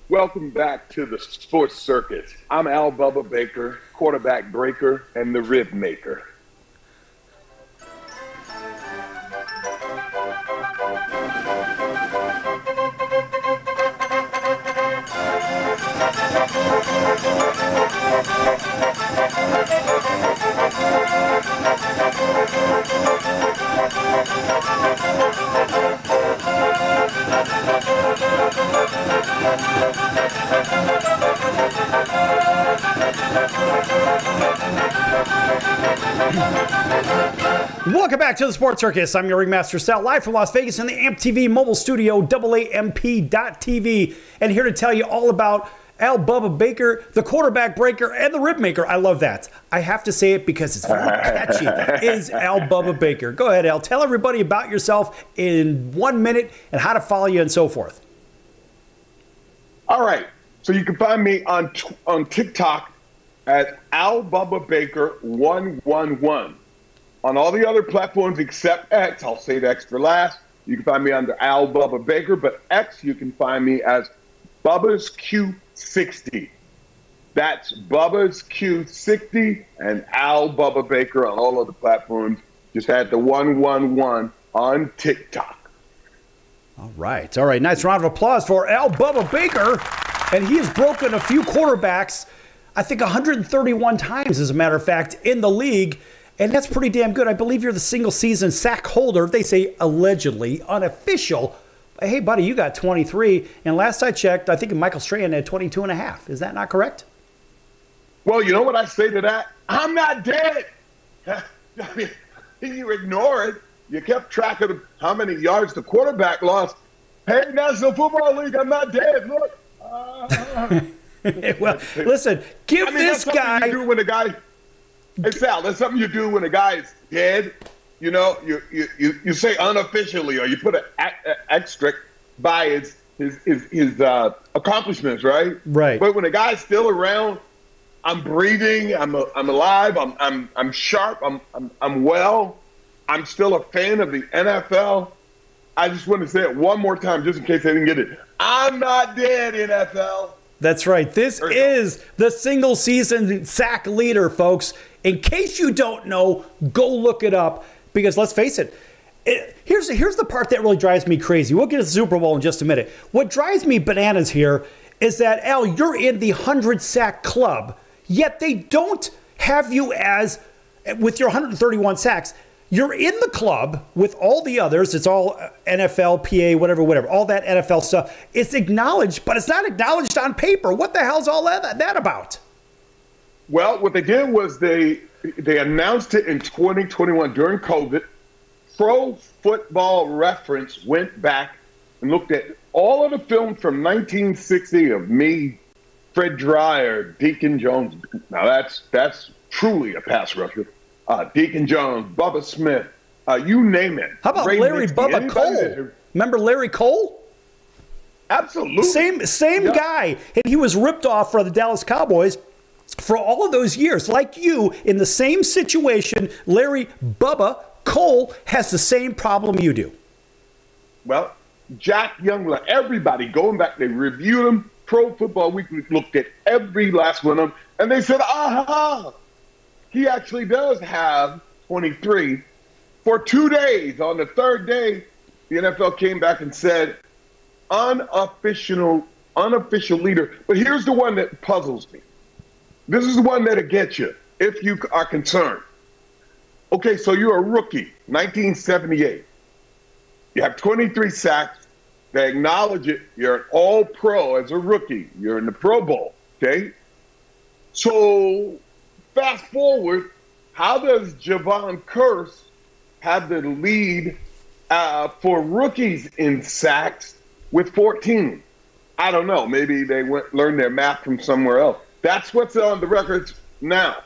Welcome back to the Sports Circus. I'm Al Bubba Baker, quarterback breaker and the rib maker. Welcome back to the Sports Circus. I'm your Ringmaster Sal, live from Las Vegas in the AMP TV mobile studio, AAMP.TV, and here to tell you all about Al Bubba Baker, the quarterback breaker, and the rib maker. I love that. I have to say it because it's very catchy. Is Al Bubba Baker. Go ahead, Al. Tell everybody about yourself in 1 minute and how to follow you and so forth. All right. So you can find me on TikTok at Al Bubba Baker 111. On all the other platforms except X, I'll say the X for last. You can find me under Al Bubba Baker, but X, you can find me as Bubba's Q60. That's Bubba's Q60 and Al Bubba Baker on all other platforms. Just had the 111 on TikTok. All right. Nice round of applause for Al Bubba Baker. And he has broken a few quarterbacks, I think 131 times, as a matter of fact, in the league. And that's pretty damn good. I believe you're the single-season sack holder. They say allegedly, unofficial. Hey, buddy, you got 23. And last I checked, I think Michael Strahan had 22 and a half. Is that not correct? Well, you know what I say to that? I'm not dead. I mean, you ignore it. You kept track of how many yards the quarterback lost. Hey, National Football League, I'm not dead. Look. Well, listen, give this guy. You do when a guy. Hey, Sal, that's something you do when a guy is dead. You know, you say unofficially, or you put an asterisk by his accomplishments, right? Right. But when a guy's still around, I'm breathing, I'm alive, I'm sharp, I'm well. I'm still a fan of the NFL. I just want to say it one more time, just in case I didn't get it. I'm not dead, NFL. That's right. This is the single-season sack leader, folks. In case you don't know, go look it up. Because let's face it, here's the part that really drives me crazy. We'll get to the Super Bowl in just a minute. What drives me bananas here is that, Al, you're in the 100-sack club, yet they don't have you as, with your 131 sacks, you're in the club with all the others. It's all NFL, PA, whatever, all that NFL stuff. It's acknowledged, but it's not acknowledged on paper. What the hell's all that about? Well, what they did was they announced it in 2021 during COVID. Pro Football Reference went back and looked at all of the films from 1960 of me, Fred Dryer, Deacon Jones. Now that's truly a pass rusher. Deacon Jones, Bubba Smith, you name it. How about Ray Larry Nixie, Bubba Cole? Remember Larry Cole? Absolutely. Same guy. And he was ripped off for the Dallas Cowboys for all of those years. Like you, in the same situation, Larry Bubba Cole has the same problem you do. Well, Jack Youngler, everybody going back, they reviewed him. Pro Football Weekly looked at every last one of them, and they said, aha, he actually does have 23. For 2 days, on the third day, the NFL came back and said, unofficial leader. But here's the one that puzzles me. This is the one that'll get you if you are concerned. Okay, so you're a rookie, 1978. You have 23 sacks. They acknowledge it. You're an all-pro as a rookie. You're in the Pro Bowl, okay? So fast forward, how does Javon Curse have the lead for rookies in sacks with 14? I don't know. Maybe they learned their math from somewhere else. That's what's on the records now.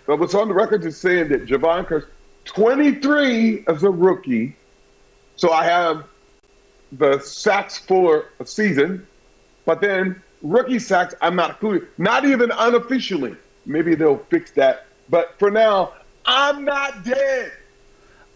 But what's on the records is saying that Javon Curse, 23 as a rookie. So I have the sacks for a season, but then rookie sacks, I'm not included. Not even unofficially. Maybe they'll fix that. But for now, I'm not dead.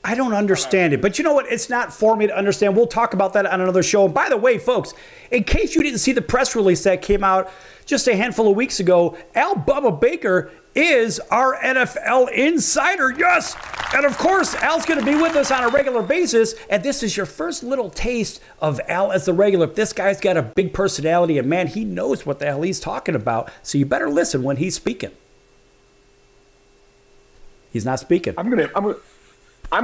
I don't understand it. But you know what? It's not for me to understand. We'll talk about that on another show. And by the way, folks, in case you didn't see the press release that came out just a handful of weeks ago, Al Bubba Baker is our NFL insider. Yes! And of course, Al's going to be with us on a regular basis. And this is your first little taste of Al as the regular. This guy's got a big personality, and man, he knows what the hell he's talking about. So you better listen when he's speaking. He's not speaking. I'm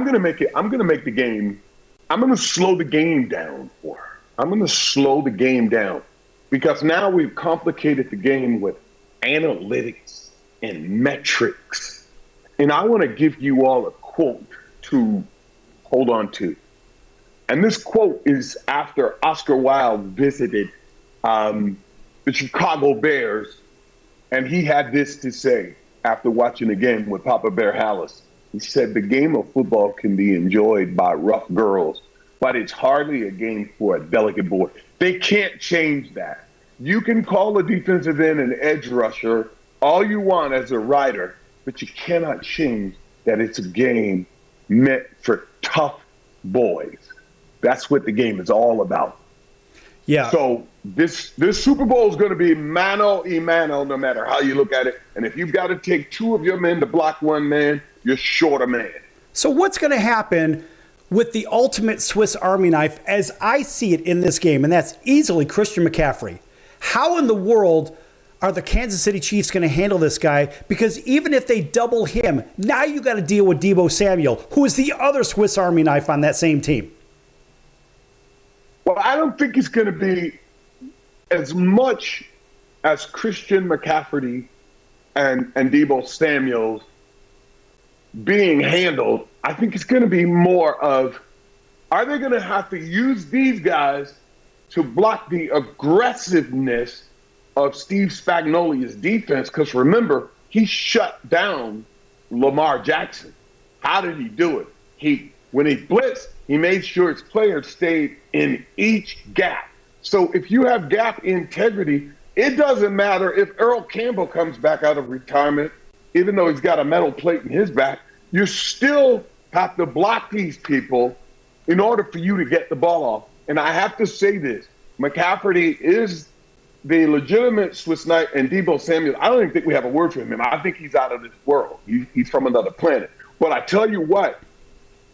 gonna make the game. I'm gonna slow the game down for her. I'm gonna slow the game down because now we've complicated the game with analytics and metrics. And I want to give you all a quote to hold on to. And this quote is after Oscar Wilde visited the Chicago Bears, and he had this to say after watching the game with Papa Bear Hallis. He said, "The game of football can be enjoyed by rough girls, but it's hardly a game for a delicate boy." They can't change that. You can call a defensive end an edge rusher all you want as a writer, but you cannot change that it's a game meant for tough boys. That's what the game is all about. Yeah. So this Super Bowl is going to be mano a mano, no matter how you look at it. And if you've got to take two of your men to block one man, you're short a man. So what's going to happen with the ultimate Swiss Army knife as I see it in this game? And that's easily Christian McCaffrey. How in the world are the Kansas City Chiefs going to handle this guy? Because even if they double him, now you got to deal with Deebo Samuel, who is the other Swiss Army knife on that same team. Well, I don't think it's going to be as much as Christian McCaffrey and Deebo Samuel being handled. I think it's going to be more of, are they going to have to use these guys to block the aggressiveness of Steve Spagnuolo's defense? Because remember, he shut down Lamar Jackson. How did he do it? When he blitzed, he made sure his players stayed in each gap. So if you have gap integrity, it doesn't matter if Earl Campbell comes back out of retirement, even though he's got a metal plate in his back, you still have to block these people in order for you to get the ball off. And I have to say this, McCaffrey is the legitimate Swiss knife, and Deebo Samuel, I don't even think we have a word for him. I think he's out of this world. He's from another planet. But I tell you what,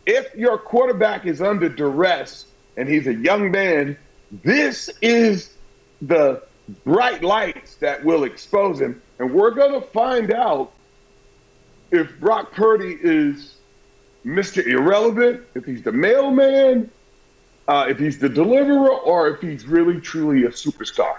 if your quarterback is under duress and he's a young man, this is the bright lights that will expose him. And we're going to find out if Brock Purdy is Mr. Irrelevant, if he's the mailman, if he's the deliverer, or if he's really, truly a superstar.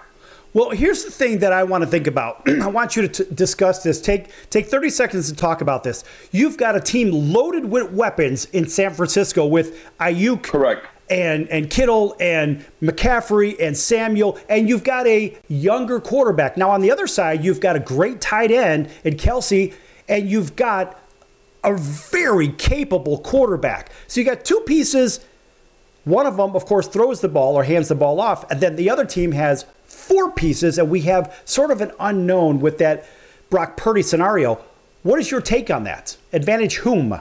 Well, here's the thing that I want to think about. I want you to discuss this. Take 30 seconds to talk about this. You've got a team loaded with weapons in San Francisco with Ayuk, correct, and Kittle and McCaffrey and Samuel, and you've got a younger quarterback. Now, on the other side, you've got a great tight end in Kelsey, and you've got a very capable quarterback. So you got two pieces. One of them, of course, throws the ball or hands the ball off, and then the other team has four pieces, and we have sort of an unknown with that Brock Purdy scenario. What is your take on that? Advantage whom?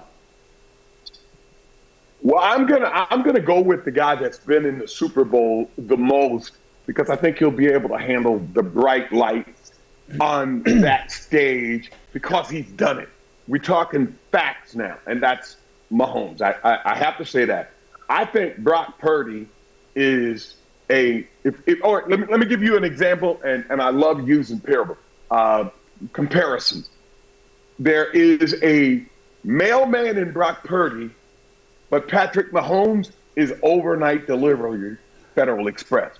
Well, I'm gonna go with the guy that's been in the Super Bowl the most, because I think he'll be able to handle the bright lights on that stage because he's done it. We're talking facts now, and that's Mahomes. I have to say that. I think Brock Purdy is let me give you an example, and I love using comparisons. There is a mailman in Brock Purdy, but Patrick Mahomes is overnight delivery Federal Express.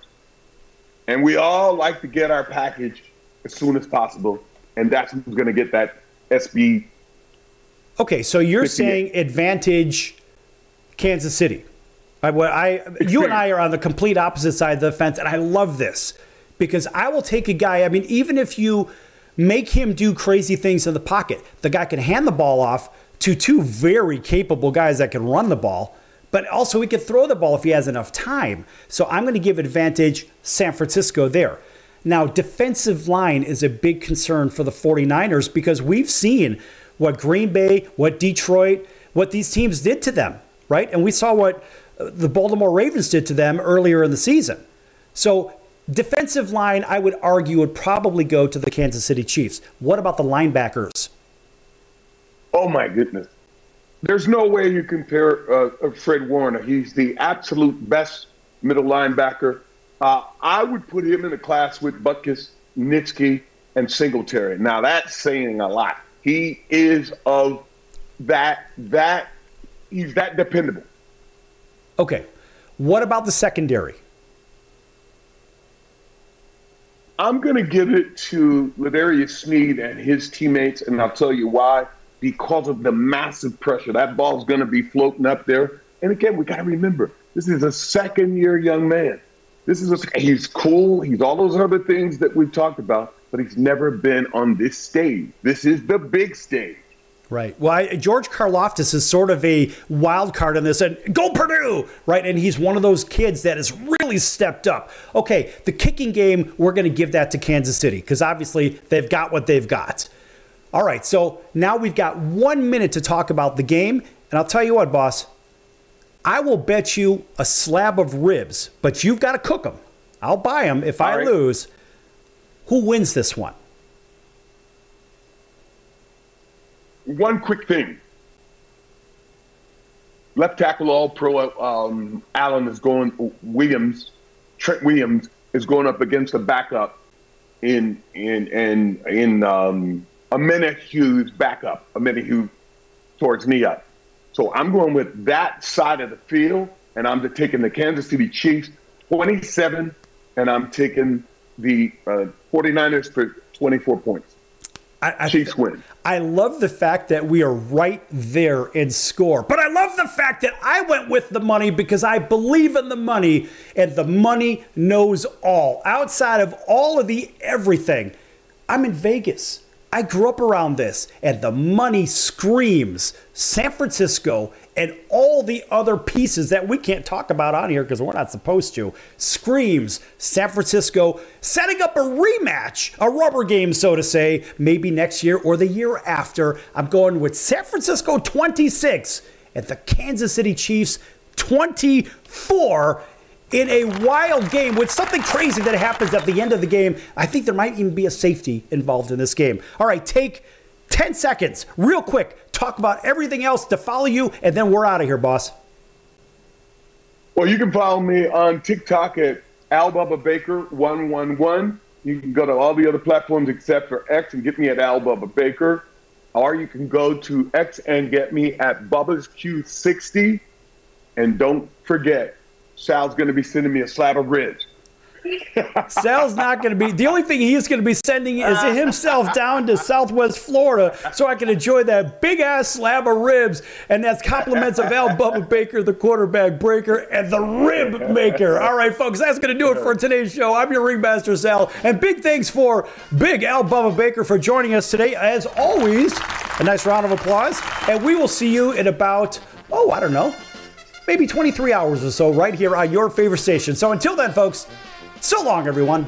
And we all like to get our package as soon as possible, and that's who's going to get that SB. Okay, so you're 58. saying advantage Kansas City. You and I are on the complete opposite side of the fence, and I love this because I will take a guy. I mean, even if you make him do crazy things in the pocket, the guy can hand the ball off to two very capable guys that can run the ball, but also he can throw the ball if he has enough time. So I'm going to give advantage San Francisco there. Now, defensive line is a big concern for the 49ers because we've seen what Green Bay, what Detroit, what these teams did to them, right? And we saw what the Baltimore Ravens did to them earlier in the season. So defensive line, I would argue, would probably go to the Kansas City Chiefs. What about the linebackers? Oh, my goodness. There's no way you compare Fred Warner. He's the absolute best middle linebacker. I would put him in a class with Butkus, Nitsky, and Singletary. Now, that's saying a lot. He is of he's that dependable. Okay. What about the secondary? I'm going to give it to Ladarius Sneed and his teammates, and I'll tell you why. Because of the massive pressure. That ball's going to be floating up there. And again, we got to remember, this is a second-year young man. He's cool. He's all those other things that we've talked about, but he's never been on this stage. This is the big stage. Right. Well, George Karlaftis is sort of a wild card in this. And go Purdue! Right? And he's one of those kids that has really stepped up. Okay, the kicking game, we're going to give that to Kansas City because obviously they've got what they've got. All right, so now we've got 1 minute to talk about the game. And I'll tell you what, boss. I will bet you a slab of ribs, but you've got to cook them. I'll buy them if I lose. Who wins this one? One quick thing. Left tackle All-Pro Allen is going. Trent Williams is going up against the backup in Amena Hughes backup. Amena Hughes towards knee up. So I'm going with that side of the field, and I'm taking the Kansas City Chiefs 27, and I'm taking the 49ers for 24 points. Chiefs win. I love the fact that we are right there in score. But I love the fact that I went with the money because I believe in the money, and the money knows all. Outside of all of the everything, I'm in Vegas. I grew up around this, and the money screams San Francisco and all the other pieces that we can't talk about on here because we're not supposed to. Screams San Francisco setting up a rematch, a rubber game, so to say, maybe next year or the year after. I'm going with San Francisco 26 and the Kansas City Chiefs 24 in a wild game with something crazy that happens at the end of the game. I think there might even be a safety involved in this game. All right, take 10 seconds, real quick, talk about everything else to follow you, and then we're out of here, boss. Well, you can follow me on TikTok at Bubba Baker 111. You can go to all the other platforms except for X and get me at Bubba Baker. Or you can go to X and get me at Bubba's Q60. And don't forget, Sal's going to be sending me a slab of ribs. Sal's not going to be. The only thing he is going to be sending is himself down to Southwest Florida so I can enjoy that big-ass slab of ribs. And that's compliments of Bubba Baker, the quarterback breaker, and the rib maker. All right, folks, that's going to do it for today's show. I'm your Ringmaster Sal. And big thanks for Big Bubba Baker for joining us today. As always, a nice round of applause. And we will see you in about, I don't know, maybe 23 hours or so right here on your favorite station. So until then, folks, so long, everyone.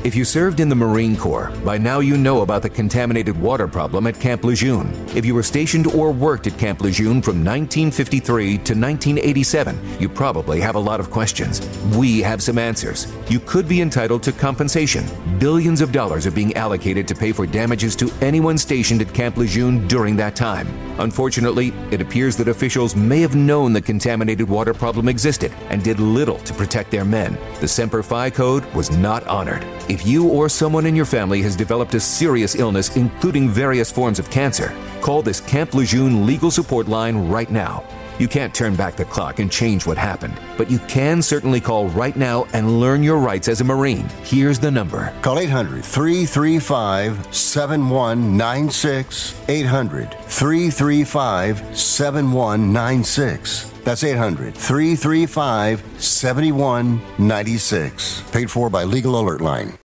If you served in the Marine Corps, by now you know about the contaminated water problem at Camp Lejeune. If you were stationed or worked at Camp Lejeune from 1953 to 1987, you probably have a lot of questions. We have some answers. You could be entitled to compensation. Billions of dollars are being allocated to pay for damages to anyone stationed at Camp Lejeune during that time. Unfortunately, it appears that officials may have known the contaminated water problem existed and did little to protect their men. The Semper Fi code was not honored. If you or someone in your family has developed a serious illness, including various forms of cancer, call this Camp Lejeune legal support line right now. You can't turn back the clock and change what happened, but you can certainly call right now and learn your rights as a Marine. Here's the number. Call 800-335-7196. 800-335-7196. That's 800-335-7196. Paid for by Legal Alert Line.